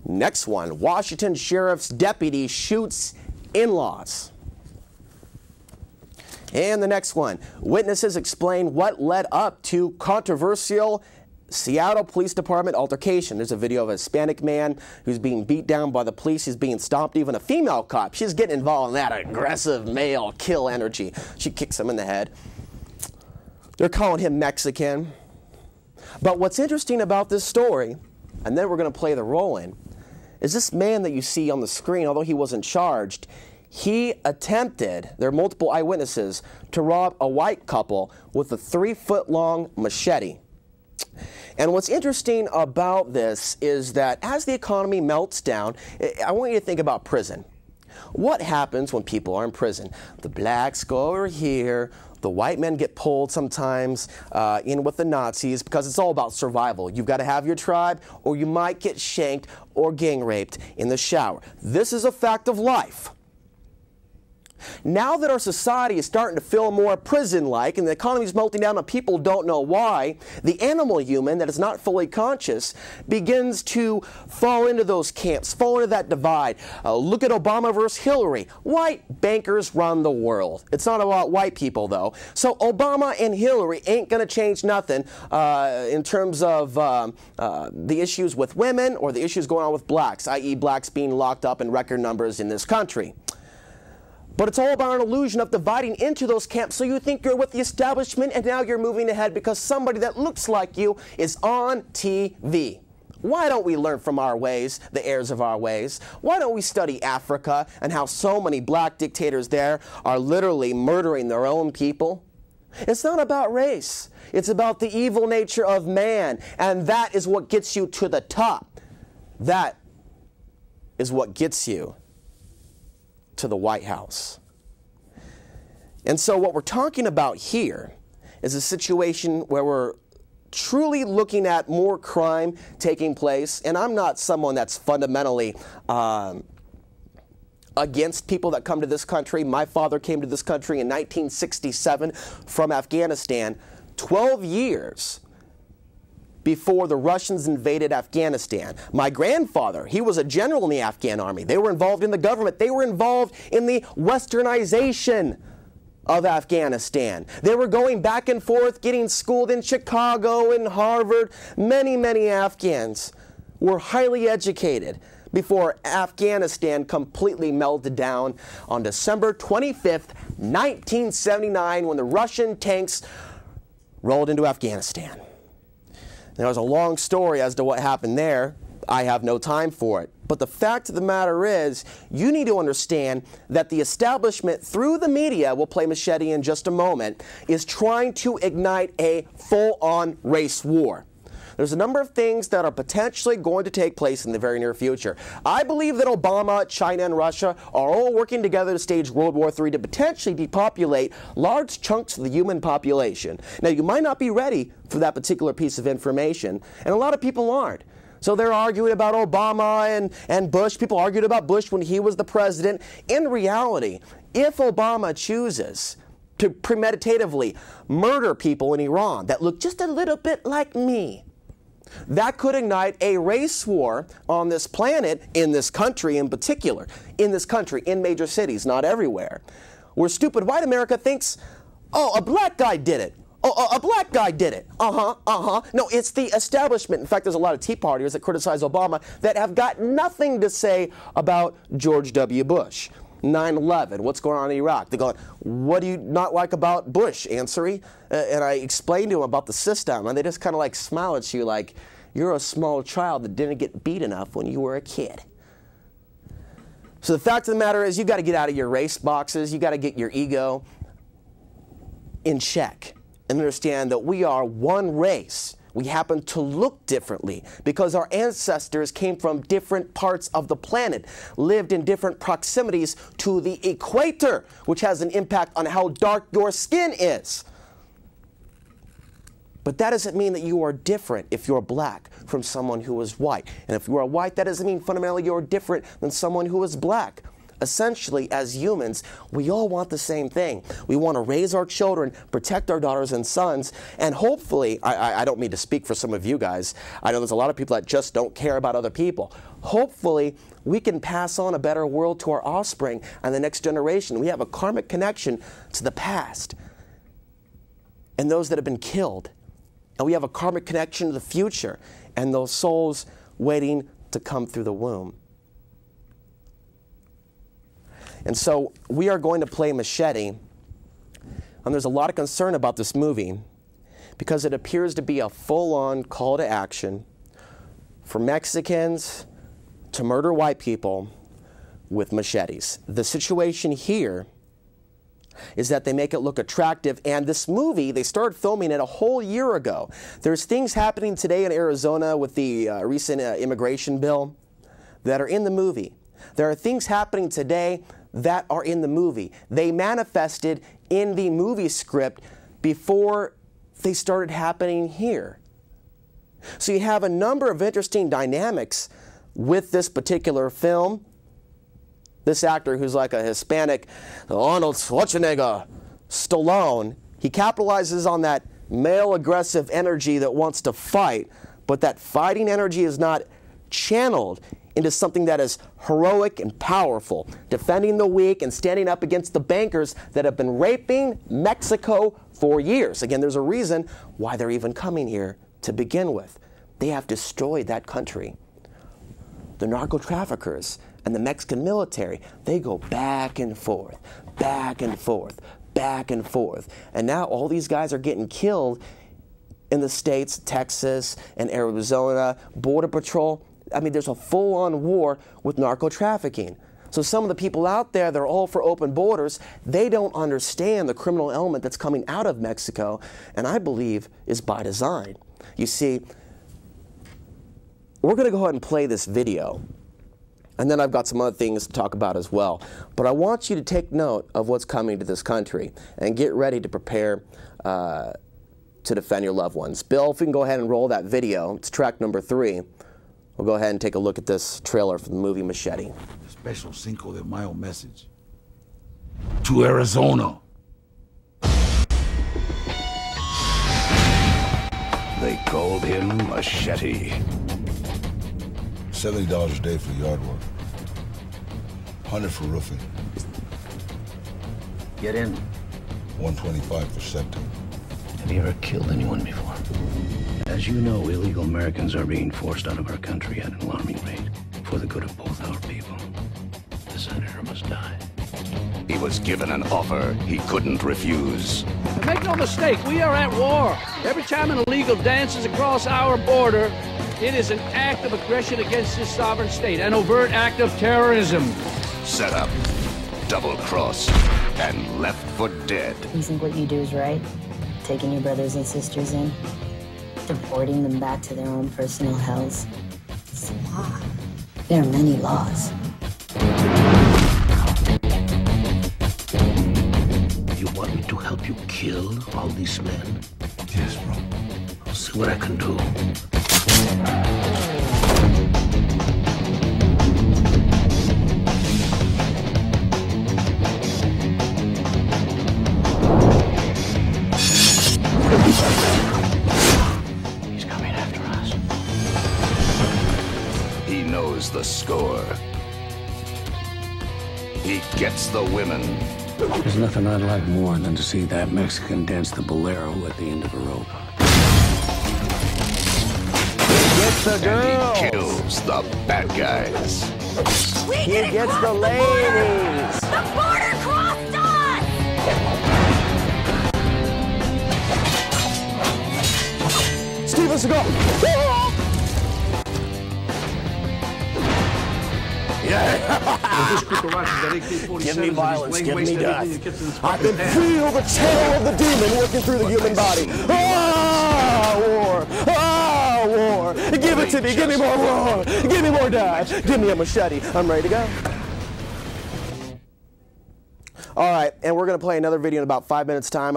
Next one, Washington Sheriff's deputy shoots in-laws. And the next one, witnesses explain what led up to controversial Seattle Police Department altercation. There's a video of a Hispanic man who's being beat down by the police. He's being stomped. Even a female cop, she's getting involved in that aggressive male kill energy. She kicks him in the head. They're calling him Mexican. But what's interesting about this story, and then we're going to play the roll-in, is this man that you see on the screen, although he wasn't charged, he attempted, there are multiple eyewitnesses, to rob a white couple with a 3-foot-long machete. And what's interesting about this is that as the economy melts down, I want you to think about prison. What happens when people are in prison? The blacks go over here, the white men get pulled sometimes in with the Nazis because it's all about survival. You've got to have your tribe or you might get shanked or gang raped in the shower. This is a fact of life. Now that our society is starting to feel more prison-like and the economy is melting down and people don't know why, the animal human that is not fully conscious begins to fall into those camps, fall into that divide. Look at Obama versus Hillary. White bankers run the world. It's not about white people, though. So Obama and Hillary ain't going to change nothing in terms of the issues with women or the issues going on with blacks, i.e. blacks being locked up in record numbers in this country. But it's all about an illusion of dividing into those camps, so you think you're with the establishment and now you're moving ahead because somebody that looks like you is on TV. Why don't we learn from our ways, the heirs of our ways? Why don't we study Africa and how so many black dictators there are literally murdering their own people? It's not about race. It's about the evil nature of man, and that is what gets you to the top. That is what gets you to the White House. And so what we're talking about here is a situation where we're truly looking at more crime taking place, and I'm not someone that's fundamentally against people that come to this country. My father came to this country in 1967 from Afghanistan, 12 years before the Russians invaded Afghanistan. My grandfather, he was a general in the Afghan army. They were involved in the government. They were involved in the westernization of Afghanistan. They were going back and forth, getting schooled in Chicago and Harvard. Many, many Afghans were highly educated before Afghanistan completely melted down on December 25th, 1979, when the Russian tanks rolled into Afghanistan. There was a long story as to what happened there. I have no time for it. But the fact of the matter is, you need to understand that the establishment, through the media, we'll play Machete in just a moment, is trying to ignite a full-on race war. There's a number of things that are potentially going to take place in the very near future. I believe that Obama, China, and Russia are all working together to stage World War III to potentially depopulate large chunks of the human population. Now, you might not be ready for that particular piece of information, and a lot of people aren't. So they're arguing about Obama and Bush. People argued about Bush when he was the president. In reality, if Obama chooses to premeditatively murder people in Iran that look just a little bit like me, that could ignite a race war on this planet, in this country in particular, in this country, in major cities, not everywhere, where stupid white America thinks, oh, a black guy did it. Oh, a black guy did it. No, it's the establishment. In fact, there's a lot of Tea Partiers that criticize Obama that have got nothing to say about George W. Bush. 9/11, what's going on in Iraq? They're going, what do you not like about Bush, Ansari? And I explained to them about the system, and they just kind of like smile at you like, you're a small child that didn't get beat enough when you were a kid. So the fact of the matter is, you got to get out of your race boxes. You got to get your ego in check and understand that we are one race. We happen to look differently because our ancestors came from different parts of the planet, lived in different proximities to the equator, which has an impact on how dark your skin is. But that doesn't mean that you are different if you're black from someone who is white. And if you are white, that doesn't mean fundamentally you're different than someone who is black. essentially, as humans, we all want the same thing. We want to raise our children, protect our daughters and sons, and hopefully, I don't mean to speak for some of you guys, I know there's a lot of people that just don't care about other people. Hopefully, we can pass on a better world to our offspring and the next generation. We have a karmic connection to the past and those that have been killed. And we have a karmic connection to the future and those souls waiting to come through the womb. And so we are going to play Machete, and there's a lot of concern about this movie because it appears to be a full-on call to action for Mexicans to murder white people with machetes. The situation here is that they make it look attractive, and this movie, they started filming it a whole year ago. There's things happening today in Arizona with the recent immigration bill that are in the movie. There are things happening today that are in the movie. They manifested in the movie script before they started happening here. So you have a number of interesting dynamics with this particular film. This actor who's like a Hispanic Arnold Schwarzenegger, Stallone, he capitalizes on that male aggressive energy that wants to fight, but that fighting energy is not channeled into something that is heroic and powerful, defending the weak and standing up against the bankers that have been raping Mexico for years. Again, there's a reason why they're even coming here to begin with. They have destroyed that country. The narco-traffickers and the Mexican military, they go back and forth, back and forth, back and forth. And now all these guys are getting killed in the states, Texas and Arizona, Border Patrol. I mean, there's a full-on war with narco-trafficking. So some of the people out there, they're all for open borders. They don't understand the criminal element that's coming out of Mexico, and I believe is by design. You see, we're going to go ahead and play this video, and then I've got some other things to talk about as well. But I want you to take note of what's coming to this country and get ready to prepare to defend your loved ones. Bill, if we can go ahead and roll that video. It's track number 3. We'll go ahead and take a look at this trailer for the movie Machete. Special Cinco de Mayo message to Arizona. They called him Machete. $70 a day for yard work. 100 for roofing. Get in. 125 for septic. Have you ever killed anyone before? As you know, illegal Americans are being forced out of our country at an alarming rate for the good of both our people. The senator must die. He was given an offer he couldn't refuse. But make no mistake, we are at war. Every time an illegal dances across our border, it is an act of aggression against this sovereign state, an overt act of terrorism. Set up, double-crossed, and left for dead. You think what you do is right? Taking your brothers and sisters in? Deporting them back to their own personal hells? It's a law. There are many laws. You want me to help you kill all these men? Yes, bro. I'll see what I can do. He's coming after us. He knows the score. He gets the women. There's nothing I'd like more than to see that Mexican dance the bolero at the end of a rope. Gets the girls. And he kills the bad guys. He gets the ladies. The border crossed us! Steven Seagal. Give me violence, give me death. I can feel the tail of the demon working through the human body. Ah, war! Ah, war! Give it to me, give me more war! Give me more death! Give me a machete. I'm ready to go. All right, and we're going to play another video in about 5 minutes' time.